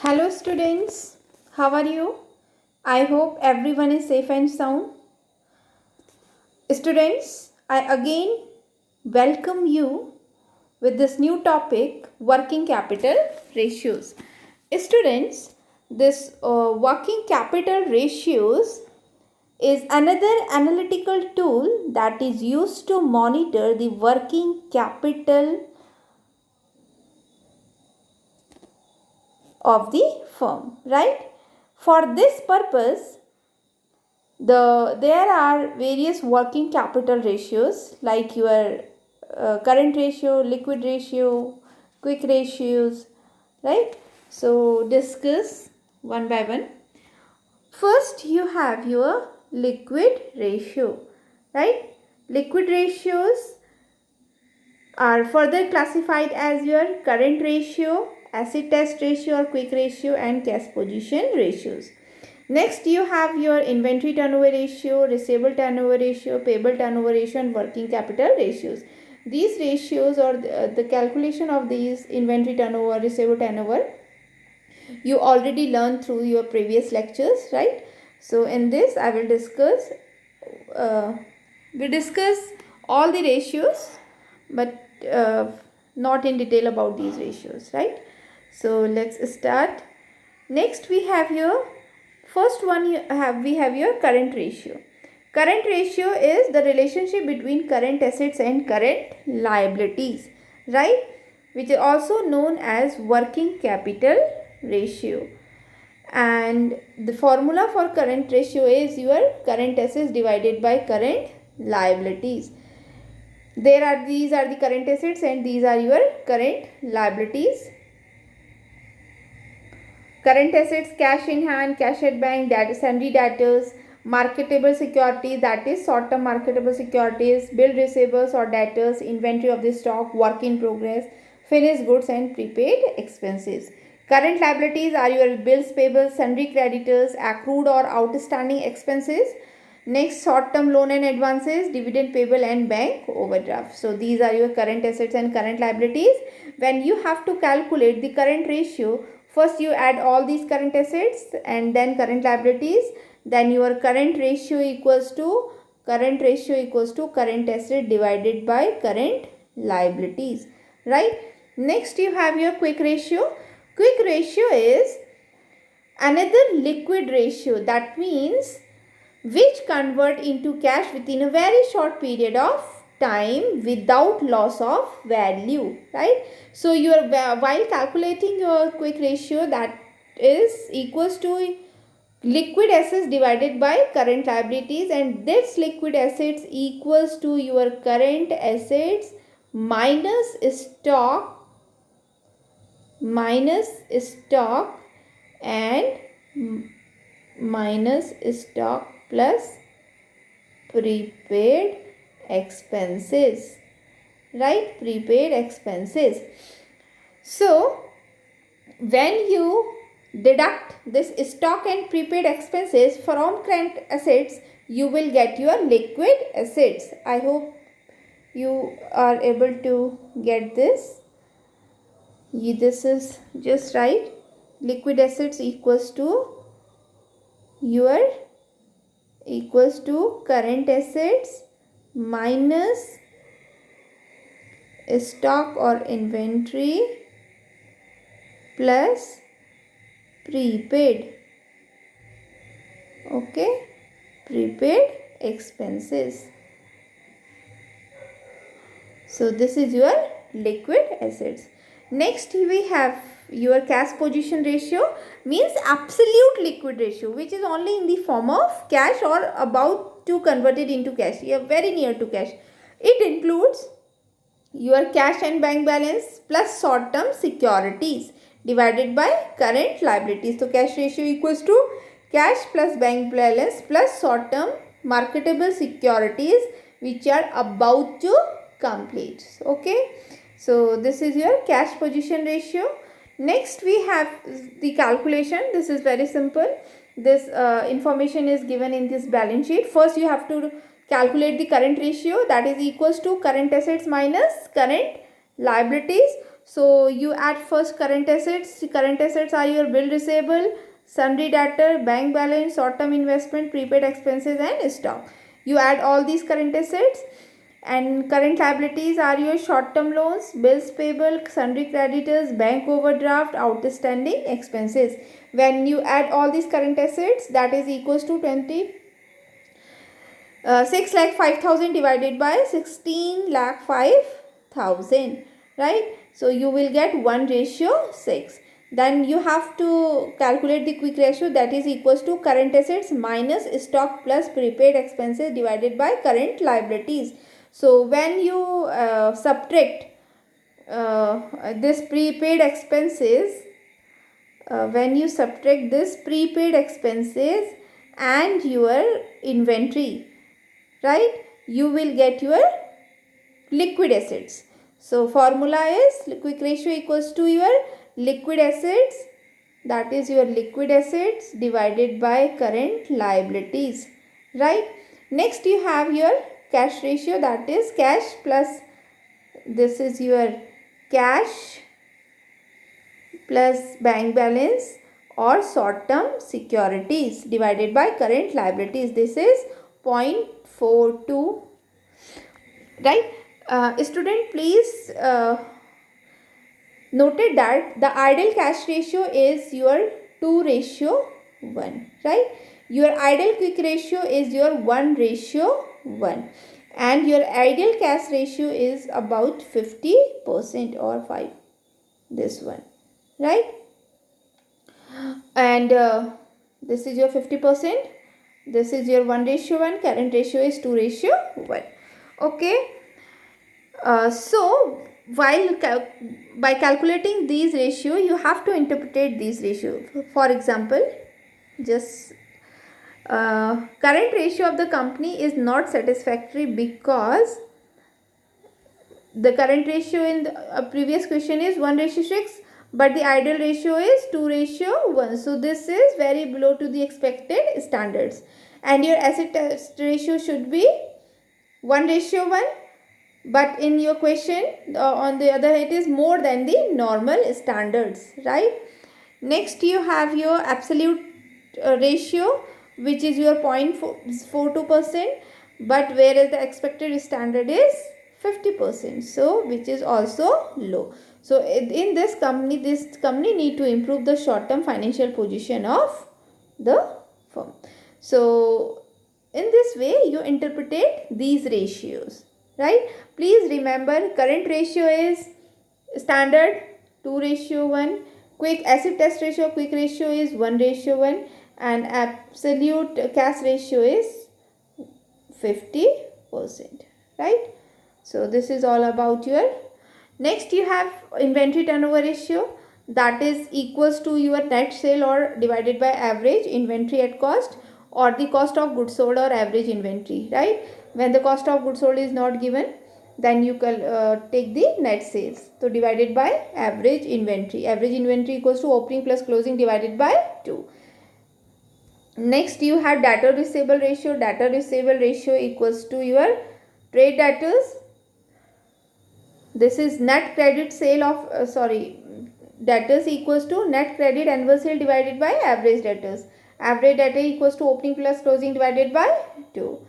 Hello students, how are you? I hope everyone is safe and sound. Students, I again welcome you with this new topic, working capital ratios. Students, this working capital ratios is another analytical tool that is used to monitor the working capital of the firm, right? For this purpose, there are various working capital ratios like your current ratio, liquid ratio, quick ratios, right? So discuss one by one. First, you have your liquid ratio, right? Liquid ratios are further classified as your current ratio, acid test ratio or quick ratio, and cash position ratios. Next, you have your inventory turnover ratio, receivable turnover ratio, payable turnover ratio, and working capital ratios. These ratios or the calculation of these inventory turnover, receivable turnover, you already learned through your previous lectures, right? So in this, I will discuss. We discuss all the ratios, but not in detail about these ratios, right? So let's start. Next, we have your first one. We have your current ratio. Current ratio is the relationship between current assets and current liabilities, right? Which is also known as working capital ratio. And the formula for current ratio is your current assets divided by current liabilities. These are the current assets and these are your current liabilities. Current assets, cash in hand, cash at bank, sundry debtors, marketable securities, that is short term marketable securities, bill receivables or debtors, inventory of the stock, work in progress, finished goods and prepaid expenses. Current liabilities are your bills payable, sundry creditors, accrued or outstanding expenses. Next, short term loan and advances, dividend payable and bank overdraft. So these are your current assets and current liabilities. When you have to calculate the current ratio, first you add all these current assets and then current liabilities. Then your current ratio equals to current asset divided by current liabilities, right? Next, you have your quick ratio. Quick ratio is another liquid ratio, that means which convert into cash within a very short period of time without loss of value, right? So while calculating your quick ratio, that is equals to liquid assets divided by current liabilities, and this liquid assets equals to your current assets minus stock and minus stock plus prepaid expenses, right? Prepaid expenses. So when you deduct this stock and prepaid expenses from current assets, you will get your liquid assets. I hope you are able to get this. This is just right. Liquid assets equals to current assets minus stock or inventory plus prepaid, okay, prepaid expenses. So this is your liquid assets. Next, we have your cash position ratio, means absolute liquid ratio, which is only in the form of cash or about to convert it into cash. You are very near to cash. It includes your cash and bank balance plus short term securities divided by current liabilities. So cash ratio equals to cash plus bank balance plus short term marketable securities which are about to complete, okay? So this is your cash position ratio. Next, we have the calculation. This is very simple. This information is given in this balance sheet. First, you have to calculate the current ratio, that is equals to current assets minus current liabilities. So you add first current assets. Current assets are your bill receivable, sundry debtor, bank balance, short-term investment, prepaid expenses and stock. You add all these current assets, and current liabilities are your short-term loans, bills payable, sundry creditors, bank overdraft, outstanding expenses. When you add all these current assets, that is equals to 6 lakh 5,000 divided by 16 lakh 5,000, right? So you will get 1:6. Then you have to calculate the quick ratio, that is equals to current assets minus stock plus prepaid expenses divided by current liabilities. So when you subtract this prepaid expenses, when you subtract this prepaid expenses and your inventory, right, you will get your liquid assets. So formula is quick ratio equals to your liquid assets, that is your liquid assets divided by current liabilities, right? Next you have your cash ratio, that is cash plus, this is your cash plus bank balance or short term securities divided by current liabilities. This is 0.42, right? Student, please noted that the ideal cash ratio is your 2:1, right? Your ideal quick ratio is your 1:1, and your ideal cash ratio is about 50% or 5, this one, right? And this is your 50%, this is your 1:1, current ratio is 2:1. Okay. So while by calculating these ratio, you have to interpret these ratio. For example, just current ratio of the company is not satisfactory because the current ratio in the previous question is 1:6, but the ideal ratio is 2:1. So this is very below to the expected standards, and your asset test ratio should be 1:1. But in your question, on the other hand, it is more than the normal standards, right? Next you have your absolute ratio, which is your 0.42%, but whereas the expected standard is 50%, so which is also low. So in this company need to improve the short-term financial position of the firm. So in this way you interpret these ratios, right? Please remember, current ratio is standard 2:1, quick asset test ratio, quick ratio is 1:1, and absolute cash ratio is 50%, right? So this is all about your. Next you have inventory turnover ratio, that is equals to your net sale or divided by average inventory at cost, or the cost of goods sold or average inventory, right? When the cost of goods sold is not given, then you can take the net sales. So divided by average inventory. Average inventory equals to opening plus closing divided by 2. Next you have debtor receivable ratio. Debtor receivable ratio equals to your trade debtors. This is net credit sale of debtors equals to net credit annual sale divided by average debtors. Average debtor equals to opening plus closing divided by 2.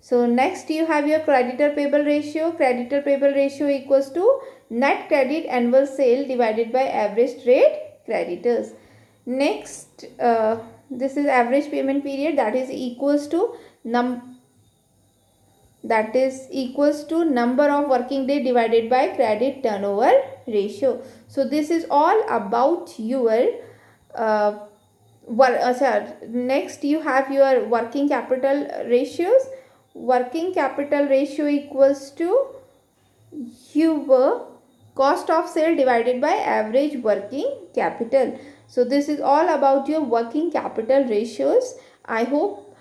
So next you have your creditor payable ratio. Creditor payable ratio equals to net credit annual sale divided by average trade creditors. Next this is average payment period, that is equals to number of working day divided by credit turnover ratio. So this is all about your next you have your working capital ratios. Working capital ratio equals to your cost of sale divided by average working capital. So this is all about your working capital ratios. I hope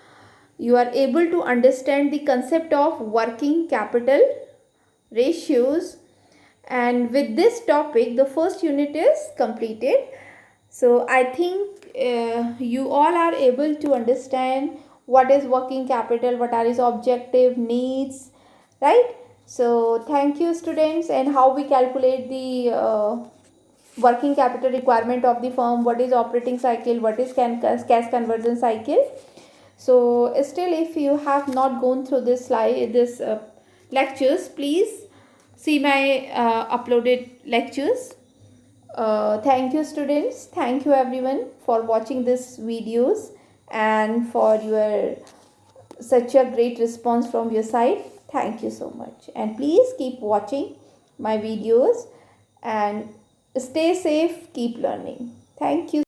you are able to understand the concept of working capital ratios, and with this topic the first unit is completed. So I think you all are able to understand what is working capital, what are its objective, needs, right? So thank you students. And how we calculate the working capital requirement of the firm, what is operating cycle, what is cash conversion cycle. So still, if you have not gone through this slide, this lectures, please see my uploaded lectures. Thank you students, thank you everyone for watching this videos and for your such a great response from your side. Thank you so much, and please keep watching my videos and stay safe, keep learning. Thank you.